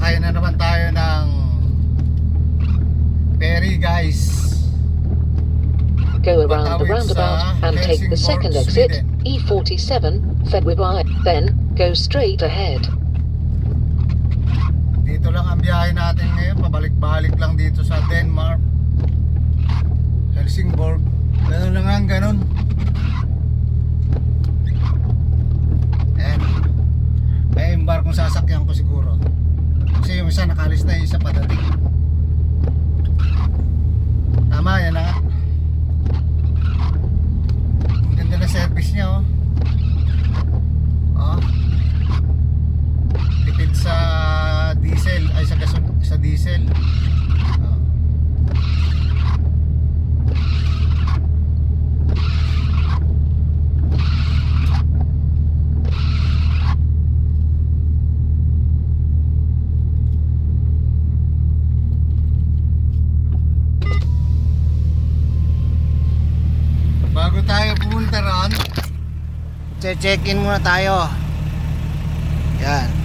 Sasakay na naman tayo ng ferry, guys. Go around the roundabout and take the second exit, E47, Fedway, then go straight ahead. Dito lang ang biyahe natin ngayon, pabalik-balik lang dito sa Denmark, Helsingborg. Ganun lang ang ganun. Ayan, may barkong sasakyan ko siguro, kasi yung isa nakalis na, yung isa padating. Tama, yan na nga. Ang ganda na service niya, oh. Oh, tipid sa diesel, ay sa diesel. Oh. Bago tayo pumunta ron, check-in muna tayo. Yan.